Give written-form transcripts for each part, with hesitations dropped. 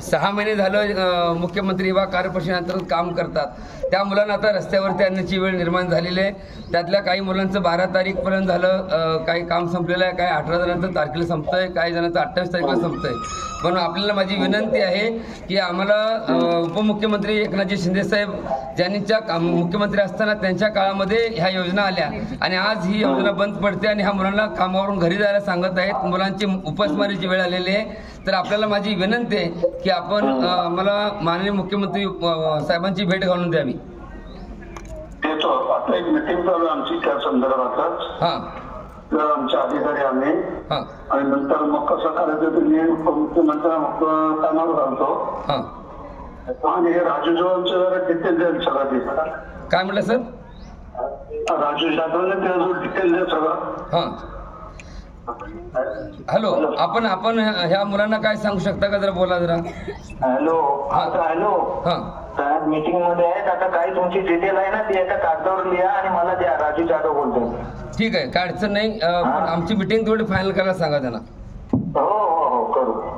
6 महिने झालं मुख्यमंत्री युवा कार्यपरिषदेअंतर्गत काम करतात। त्या मुलांना आता रस्त्यावरती आणण्याची वेळ निर्माण झालेली आहे। त्यातल्या काही मुलांचं 12 तारीखपर्यंत झालं, काही काम संपलेलं आहे, काही 18 जणांचं तारखेला संपतंय, काही जणांचं 28 तारखेला संपतंय। पण आपल्याला माझी विनंती आहे की आम्हाला उपमुख्यमंत्री एकनाथजी शिंदे साहेब ज्यांच्या मुख्यमंत्री असताना त्यांच्या काळामध्ये ह्या योजना आल्या आणि आज ही योजना बंद पडते आणि ह्या मुलांना कामावरून घरी जायला सांगत आहेत। मुलांची उपासमारीची वेळ आलेली आहे। तर आपल्याला माझी विनंती आहे की आपण आम्हाला माननीय मुख्यमंत्री साहेबांची भेट घालून द्यावी। आता एक मीटिंग चालू आमची त्या संदर्भातच। तर आमच्या अधिकारी आम्ही आणि नंतर मग कसं करायचं ते मी मुख्यमंत्री कामावर घालतो आणि राजू जाधवचं जरा डिटेल द्याल सगळं। काय म्हटलं सर? राजू जाधवने त्याचं डिटेल द्या सगळं। हॅलो, आपण ह्या मुलांना काय सांगू शकता का? जरा बोला जरा। हॅलो हॅलो साहेब मीटिंग मध्ये आहेत आता। काही तुमची डिटेल आहे ना ती एका कागदावर लिहा आणि मला द्या। राजू जाधव बोलतो। ठीक आहे, काय अडचण नाही। आमची मीटिंग थोडी फायनल करायला सांगा त्यांना।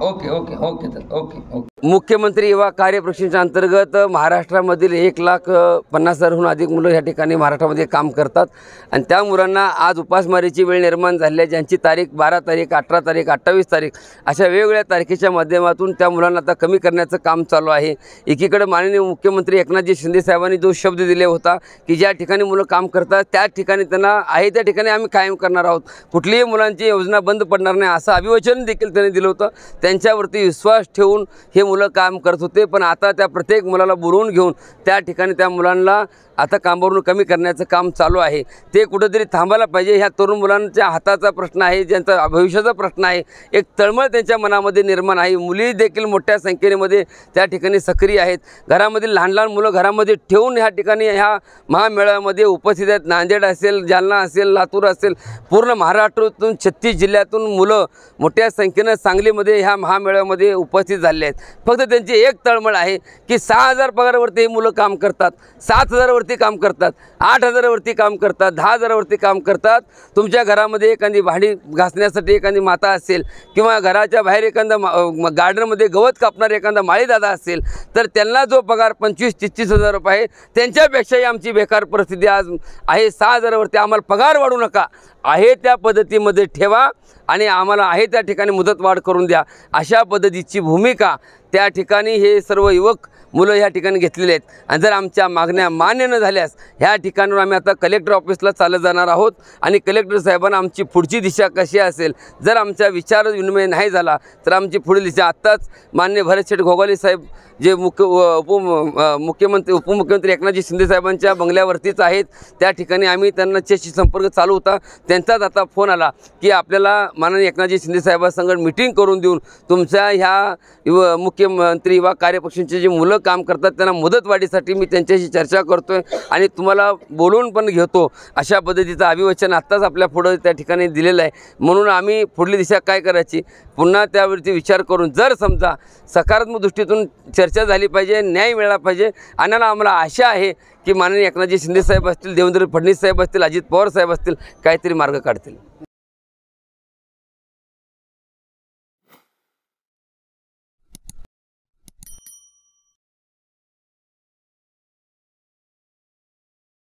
Okay okay okay sir, okay okay. मुख्यमंत्री युवा कार्यपरिषदेच्या अंतर्गत महाराष्ट्रामधील 1,50,000हून अधिक मुलं या ठिकाणी महाराष्ट्रामध्ये काम करतात आणि त्या मुलांना आज उपासमारीची वेळ निर्माण झाली आहे, ज्यांची तारीख 12 तारीख, 18 तारीख, 28 तारीख अशा वेगवेगळ्या तारखेच्या माध्यमातून त्या मुलांना आता कमी करण्याचं काम चालू आहे। एकीकडे माननीय मुख्यमंत्री एकनाथजी शिंदे साहेबांनी जो शब्द दिले होता की ज्या ठिकाणी मुलं काम करतात त्या ठिकाणी त्यांना आहे त्या ठिकाणी आम्ही कायम करणार आहोत, कुठलीही मुलांची योजना बंद पडणार नाही असं अभिवचन देखील त्यांनी दिलं होतं। त्यांच्यावरती विश्वास ठेवून हे मुलं काम करत होते, पण आता त्या प्रत्येक मुलाला बोलवून घेऊन त्या ठिकाणी त्या मुलांना आता कामावरून कमी करण्याचं काम चालू आहे। ते कुठेतरी थांबायला पाहिजे। ह्या तरुण मुलांच्या हाताचा प्रश्न आहे, ज्यांचा भविष्याचा प्रश्न आहे, एक तळमळ त्यांच्या मनामध्ये निर्माण आहे। मुली देखील मोठ्या संख्येमध्ये त्या ठिकाणी सक्रिय आहेत। घरामधील लहान लहान मुलं घरामध्ये ठेवून ह्या ठिकाणी ह्या महामेळाव्यामध्ये उपस्थित आहेत। नांदेड असेल, जालना असेल, लातूर असेल, पूर्ण महाराष्ट्रातून 36 जिल्ह्यातून मुलं मोठ्या संख्येनं सांगलीमध्ये ह्या महामेळाव्यामध्ये उपस्थित झाले आहेत। फक्त त्यांची एक तळमळ आहे की 6,000 पगारावरती ही मुलं काम करतात, 7,000 वरती काम करतात, 8,000 वरती काम करतात, 10,000 वरती काम करतात। तुमच्या घरामध्ये एखादी भांडी घासण्यासाठी एखादी माता असेल किंवा घराच्या बाहेर एखादा गार्डनमध्ये गवत कापणारा एखादा माळीदादा असेल तर त्यांना जो पगार 25-33 हजार रुपये आहे, त्यांच्यापेक्षाही आमची बेकार परिस्थिती आज आहे। 6,000 वरती आम्हाला पगार वाढू नका, आहे त्या पद्धतीमध्ये ठेवा आणि आम्हाला आहे त्या ठिकाणी मुदतवाढ करून द्या, अशा पद्धतीची भूमिका त्या ठिकाणी हे सर्व युवक मुलं ह्या ठिकाणी घेतलेले आहेत। आणि जर आमच्या मागण्या मान्य न झाल्यास ह्या ठिकाणावर आम्ही आता कलेक्टर ऑफिसला चालत जाणार आहोत आणि कलेक्टर साहेबांना आमची पुढची दिशा कशी असेल, जर आमचा विचार विनिमय नाही झाला तर आमची पुढील दिशा आत्ताच माननीय भरतशेठ घोगाले साहेब जे उपमुख्यमंत्री एकनाथजी शिंदे साहेबांच्या बंगल्यावरतीच आहेत, त्या ठिकाणी आम्ही त्यांच्याशी संपर्क चालू होता। त्यांचाच आता फोन आला की आपल्याला माननीय एकनाथजी शिंदे साहेबांसंगत मीटिंग करून देऊन तुमच्या ह्या मुख्यमंत्री युवा कार्यपक्षाचे जे मुलं काम करतात त्यांना मुदतवाढीसाठी मी त्यांच्याशी चर्चा करतोय आणि तुम्हाला बोलवून पण घेतो, अशा पद्धतीचं अभिवचन आत्ताच आपल्या पुढं त्या ठिकाणी दिलेलं आहे। म्हणून आम्ही पुढली दिशा काय करायची पुन्हा त्यावरती विचार करून जर समजा सकारात्मक दृष्टीतून चर्चा झाली पाहिजे, न्याय मिळाला पाहिजे आणि आम्हाला आशा आहे की माननीय एकनाथजी शिंदे साहेब असतील, देवेंद्र फडणवीस साहेब असतील, अजित पवार साहेब असतील, काहीतरी मार्ग काढतील।